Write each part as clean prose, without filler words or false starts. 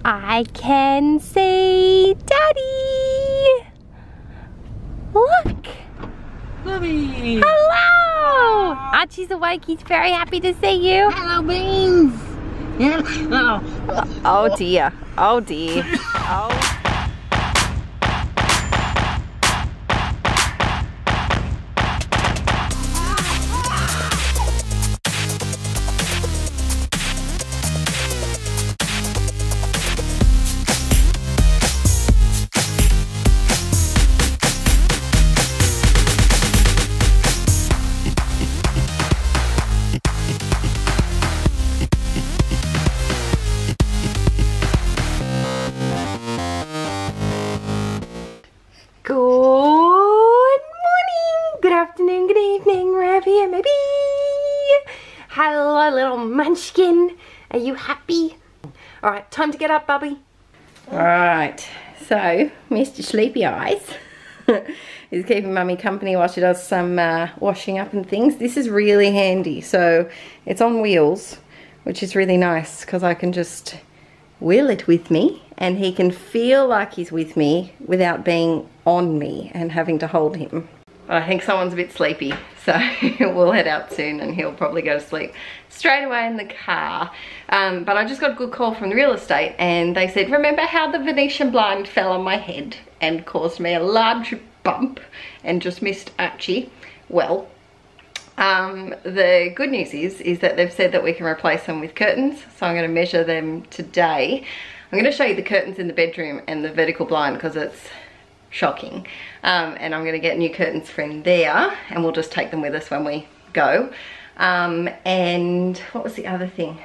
I can see Daddy. Look. Bobby. Hello. Archie's awake. He's very happy to see you. Hello, Beans. Hello. Oh dear. Oh dear. Oh. Maybe. Hello, little munchkin. Are you happy? All right, time to get up, Bubby. All right, so Mr. Sleepy Eyes is keeping Mummy company while she does some washing up and things. This is really handy. So it's on wheels, which is really nice because I can just wheel it with me and he can feel like he's with me without being on me and having to hold him. I think someone's a bit sleepy, so we'll head out soon and he'll probably go to sleep straight away in the car. But I just got a good call from the real estate and they said, remember how the Venetian blind fell on my head and caused me a large bump and just missed Archie? Well, the good news is that they've said that we can replace them with curtains, so I'm going to measure them today. I'm going to show you the curtains in the bedroom and the vertical blind because it's shocking, and I'm going to get new curtains for in there and we'll just take them with us when we go. And what was the other thing?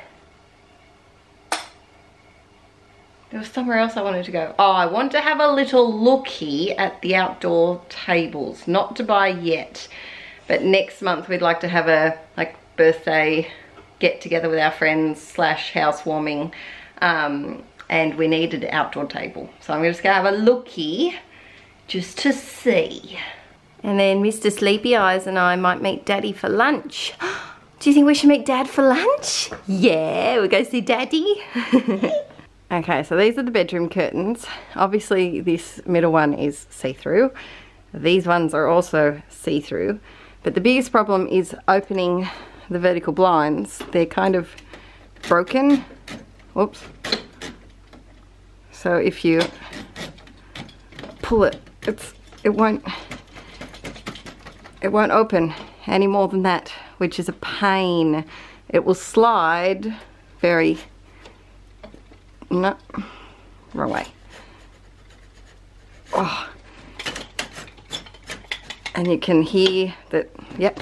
There was somewhere else I wanted to go. Oh, I want to have a little looky at the outdoor tables. Not to buy yet, but next month we'd like to have a birthday get together with our friends slash housewarming, and we needed an outdoor table, so I'm just gonna have a looky just to see. And then Mr. Sleepy Eyes and I might meet Daddy for lunch. Do you think we should meet Dad for lunch? Yeah, we'll go see Daddy. Okay, so these are the bedroom curtains. Obviously this middle one is see-through. These ones are also see-through. But the biggest problem is opening the vertical blinds. They're kind of broken. Whoops. So if you pull it, it won't open any more than that, which is a pain. It will slide very, no, wrong way. Oh, and you can hear that, yep,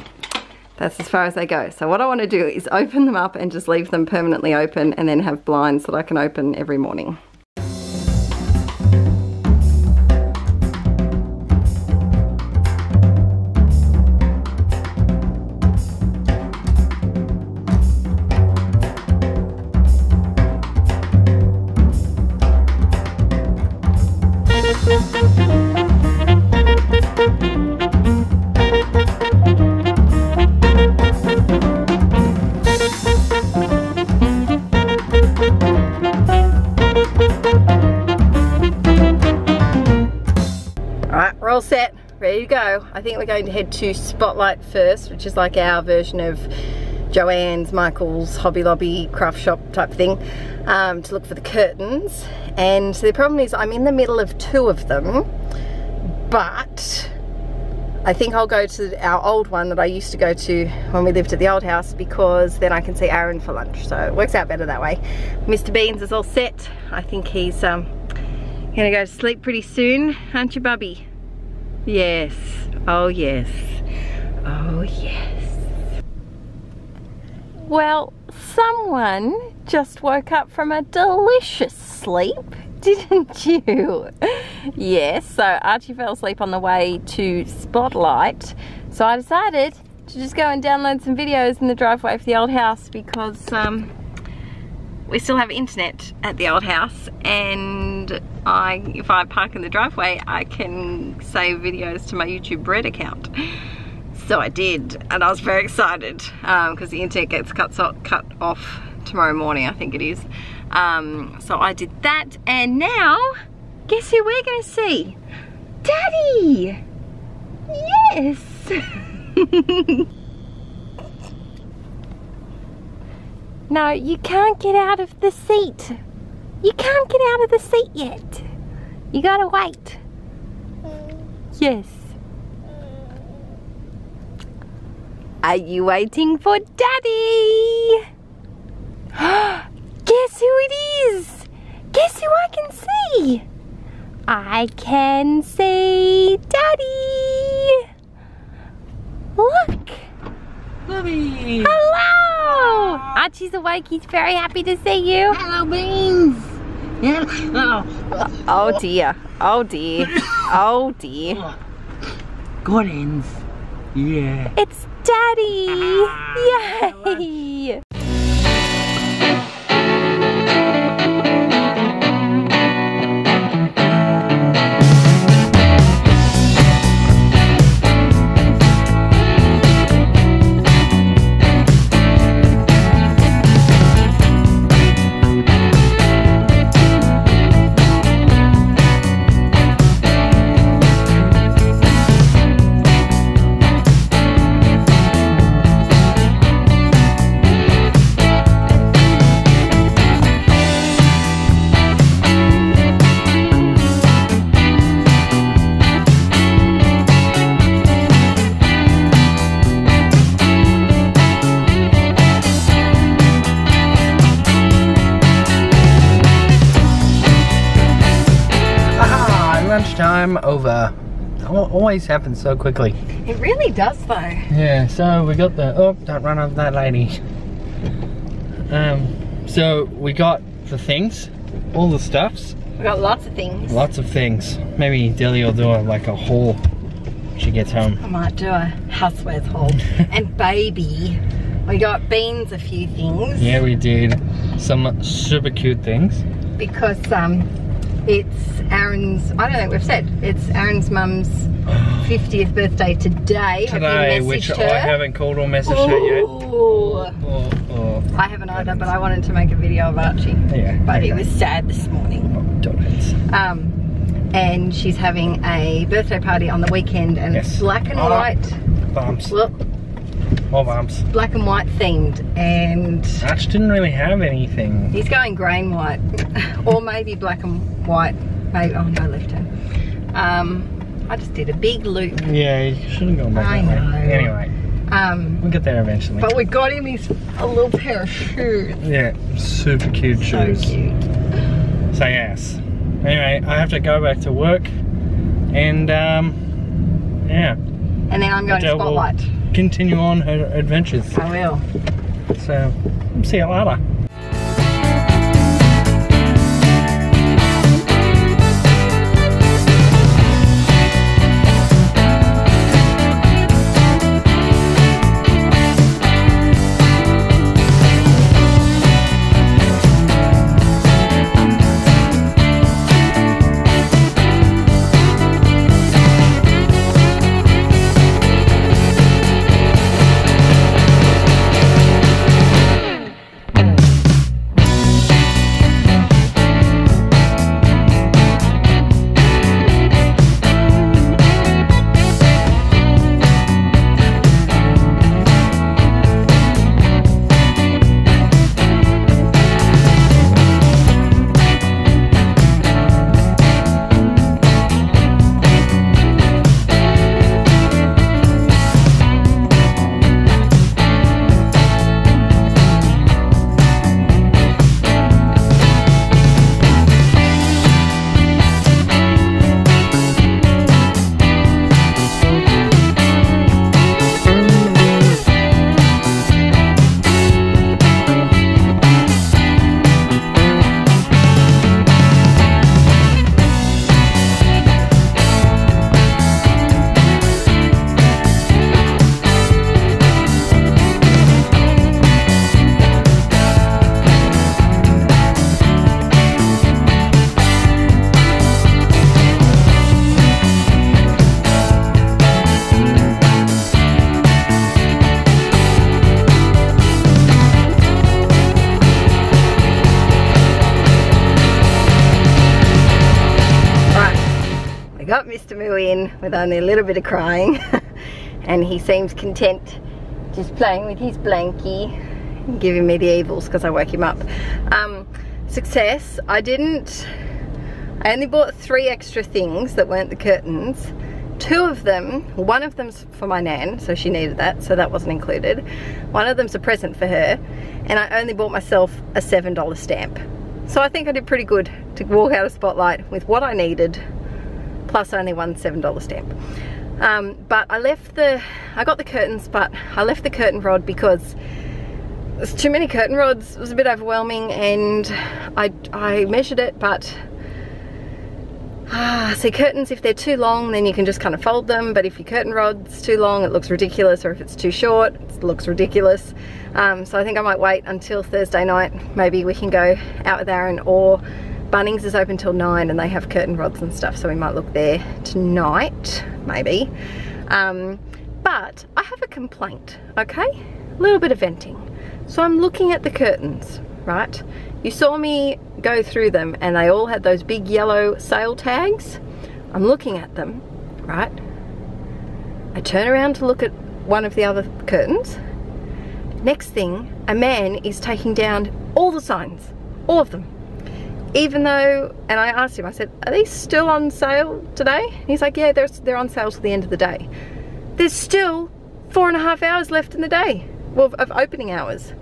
that's as far as they go. So what I want to do is open them up and just leave them permanently open and then have blinds that I can open every morning. All set, ready to go. I think we're going to head to Spotlight first, which is like our version of Joann's, Michael's, Hobby Lobby, craft shop type thing, to look for the curtains. And the problem is I'm in the middle of two of them, but I think I'll go to our old one that I used to go to when we lived at the old house, because then I can see Aaron for lunch, so it works out better that way. Mr. Beans is all set. I think he's gonna go to sleep pretty soon, aren't you, Bubby? Yes. Oh yes. Oh yes. Well, someone just woke up from a delicious sleep, didn't you? Yes, so Archie fell asleep on the way to Spotlight, so I decided to just go and download some videos in the driveway for the old house, because we still have internet at the old house, and if I park in the driveway, I can save videos to my YouTube Red account. So I did, and I was very excited because the internet gets cut off tomorrow morning, I think it is. So I did that, and now guess who we're gonna see? Daddy! Yes! No, you can't get out of the seat. You can't get out of the seat yet. You gotta wait. Yes. Are you waiting for Daddy? Guess who it is? Guess who I can see? I can see Daddy. Look. Bubby! Hello. Archie's awake. He's very happy to see you. Hello, Beans! Hello! Oh dear. Oh dear. Oh dear. Gordon's. Yeah. It's Daddy. Yay. Lunchtime over. Always happens so quickly. It really does though. Yeah, so we got the, oh, don't run over that lady. So we got the things, all the stuffs. We got lots of things. Lots of things. Maybe Dilly will do like a haul when she gets home. I might do a housewares haul. And baby, we got Beans a few things. Yeah, we did. Some super cute things. Because it's Aaron's, I don't think we've said, it's Aaron's mum's 50th birthday today. Today, which her? I haven't called or messaged her yet. Oh. I haven't either, but I wanted to make a video of Archie. Yeah. But he was sad this morning. And she's having a birthday party on the weekend, and it's black and white. Bumps. Look. More bumps. Black and white themed, and Arch didn't really have anything. he's going grey and white. Or maybe black and white. Maybe, oh no, left hand. I just did a big loop. Yeah, you should have gone back I that way. know. Anyway, we'll get there eventually. But we got him a little pair of shoes. Yeah, super cute shoes. So cute. So yes. Anyway, I have to go back to work, and yeah. And then I'm going to Adele will Spotlight. continue on her adventures. I will. So, see you later. got Mr. Moo in with only a little bit of crying and he seems content just playing with his blankie and giving me the evils because I woke him up. Success. I only bought 3 extra things that weren't the curtains. 2 of them, one of them's for my nan, so she needed that, so that wasn't included. One of them's a present for her, and I only bought myself a $7 stamp. So I think I did pretty good to walk out of Spotlight with what I needed, plus only one $7 stamp. But I got the curtains, but I left the curtain rod because there's too many curtain rods. It was a bit overwhelming, and I measured it, but see, curtains, if they're too long, then you can just kind of fold them, but if your curtain rod's too long, it looks ridiculous, or if it's too short, it looks ridiculous. So I think I might wait until Thursday night. Maybe we can go out with Aaron, or Bunnings is open till 9 and they have curtain rods and stuff, so we might look there tonight, maybe. But I have a complaint, okay? A little bit of venting. So I'm looking at the curtains, right? You saw me go through them and they all had those big yellow sale tags. I'm looking at them, right? I turn around to look at one of the other curtains. Next thing, a man is taking down all the signs, all of them. Even though, and I asked him, I said, are these still on sale today? He's like, yeah, they're on sale till the end of the day. There's still 4.5 hours left in the day, well, of opening hours.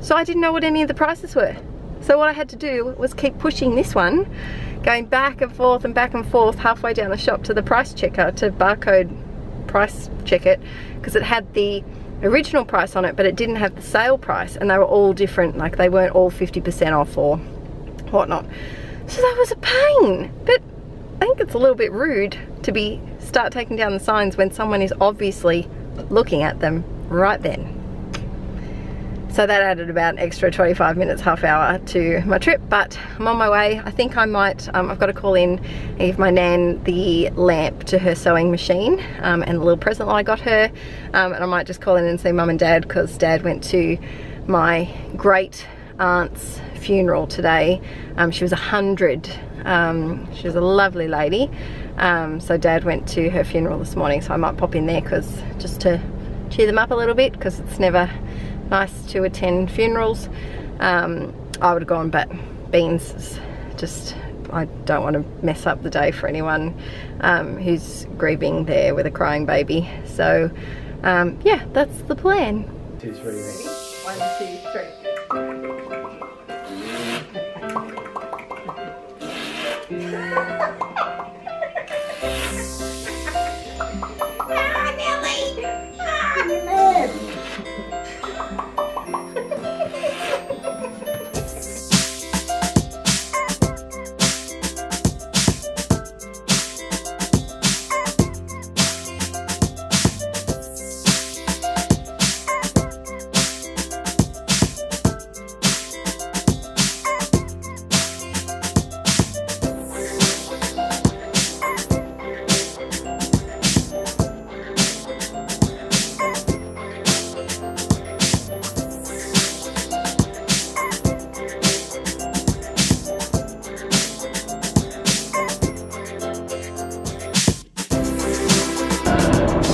So I didn't know what any of the prices were. So what I had to do was keep pushing this one, going back and forth halfway down the shop to the price checker, to barcode price check it, because it had the original price on it, but it didn't have the sale price, and they were all different, like they weren't all 50% off or whatnot. So that was a pain, but I think it's a little bit rude to start taking down the signs when someone is obviously looking at them right then. So that added about an extra 25 minutes, half hour to my trip, but I'm on my way. I think I might, I've got to call in and give my nan the lamp to her sewing machine, and a little present that I got her, and I might just call in and see Mum and Dad, because Dad went to my great aunt's funeral today. She was 100. She was a lovely lady, so Dad went to her funeral this morning, so I might pop in there just to cheer them up a little bit, because it's never nice to attend funerals. I would have gone, but Beans is just, I don't want to mess up the day for anyone who's grieving there with a crying baby. So yeah, that's the plan. 2, 3, ready? 1, 2, 3.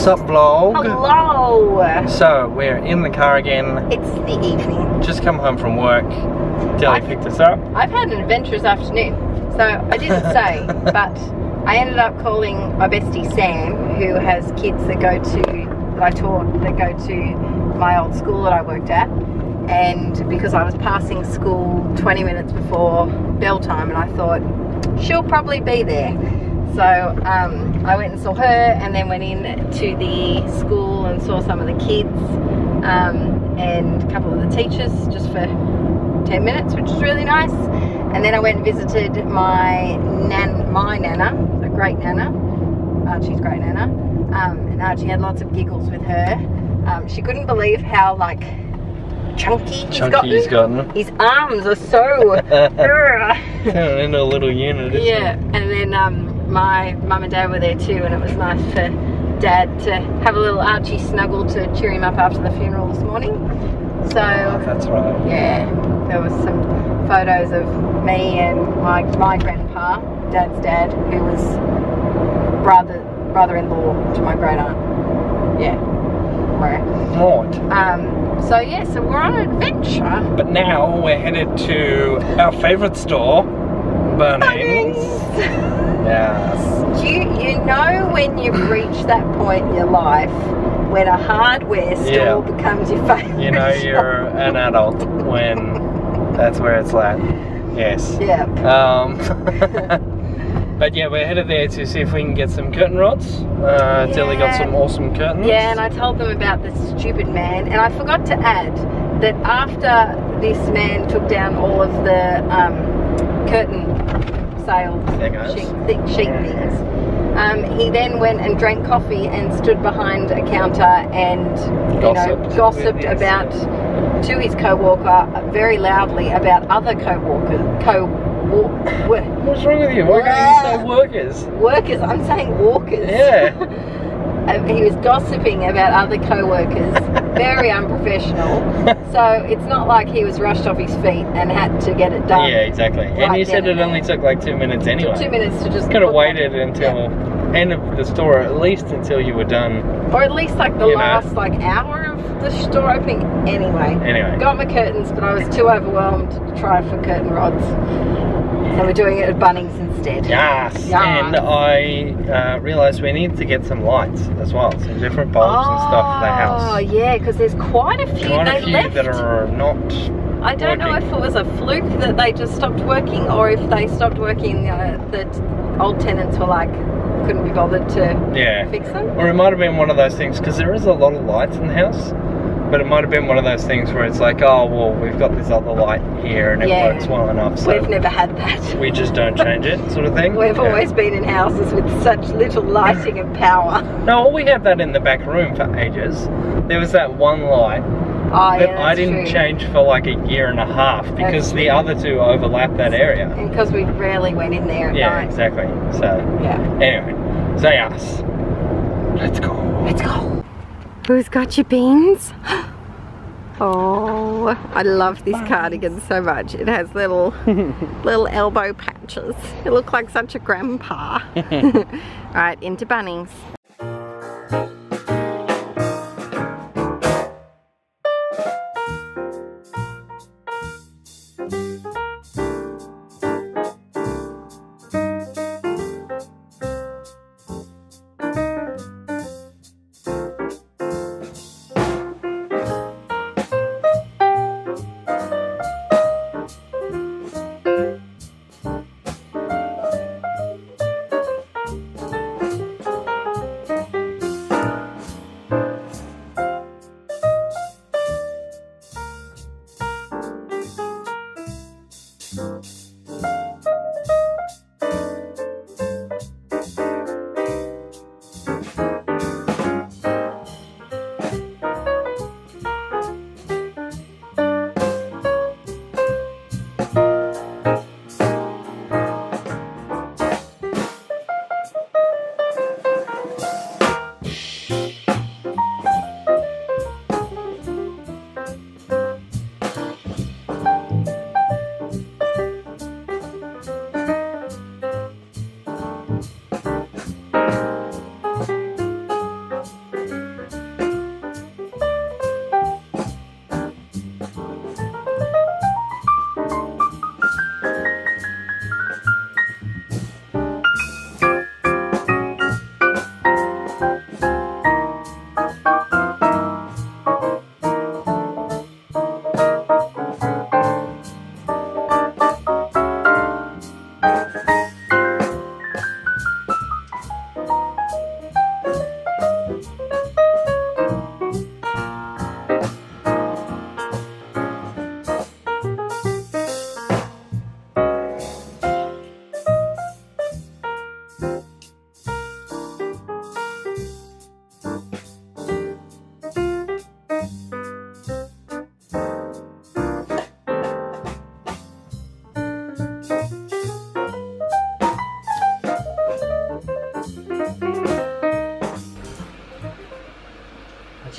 Sup vlog? Hello! So we're in the car again. It's the evening. Just come home from work. Deli picked us up. I've had an adventurous afternoon. So I didn't say, but I ended up calling my bestie Sam, who has kids that go to my old school that I worked at. And because I was passing school 20 minutes before bell time, and I thought she'll probably be there. So I went and saw her, and then went in to the school and saw some of the kids and a couple of the teachers just for 10 minutes, which was really nice. And then I went and visited my nana, a great nana, Archie's great nana, and Archie had lots of giggles with her. She couldn't believe how like chunky he's gotten. His arms are so in a little unit. Yeah, and then my mum and dad were there too, and it was nice for Dad to have a little Archie snuggle to cheer him up after the funeral this morning. So that's right. Yeah, there was some photos of me and my grandpa, Dad's dad, who was brother-in-law to my great aunt. Yeah. Right. So yeah, so we're on an adventure. But now we're headed to our favourite store, Bunnings. Yes. You know when you've reached that point in your life when a hardware store becomes your favourite. You know you're an adult when that's where it's at. Yes. Yeah. But yeah, we're headed there to see if we can get some curtain rods. Tilly got some awesome curtains. Yeah, and I told them about this stupid man, and I forgot to add that after this man took down all of the curtain sale sheet things, he then went and drank coffee and stood behind a counter and gossiped about to his co-worker very loudly about other What's wrong with you? Why can't you say workers? Workers, I'm saying walkers. Yeah. He was gossiping about other co-workers, very unprofessional. So it's not like he was rushed off his feet and had to get it done. Yeah, exactly. And you said it only took like 2 minutes anyway. 2 minutes to just... Could have waited until end of the store, at least until you were done. Or at least like the last like hour of the store opening. Anyway. Got my curtains, but I was too overwhelmed to try for curtain rods. So we're doing it at Bunnings instead. Yes. And I realised we need to get some lights as well, some different bulbs and stuff for the house. Oh yeah, because there's quite a few. That are not. I don't know if it was a fluke that they just stopped working, or if they stopped working. The old tenants were like, couldn't be bothered to fix them. Or it might have been one of those things, because there is a lot of lights in the house. But it might have been one of those things where it's like, oh, well, we've got this other light here and it works well enough. So we've never had that. We just don't change it, sort of thing. We've always been in houses with such little lighting and power. No, we had that in the back room for ages. There was that one light that I didn't change for like a year and a half because the other two overlap that area. And because we rarely went in there at night. Yeah, exactly. So, anyway, so yes, let's go. Let's go. Who's got your beans? Oh, I love this cardigan so much. It has little elbow patches. It looks like such a grandpa. Alright, into Bunnings.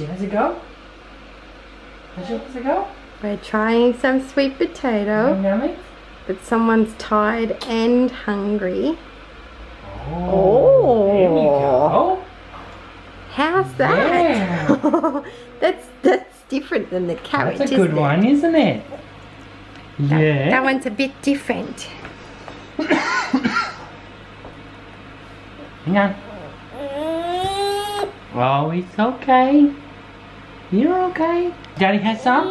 How's it go? How's it go? We're trying some sweet potato. Yummy? But someone's tired and hungry. Oh, that? Yeah. That's different than the carriage. That's a good one, isn't it? Yeah. That one's a bit different. Hang on. Oh, it's okay. You're okay. Daddy has some?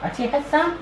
Archie has some?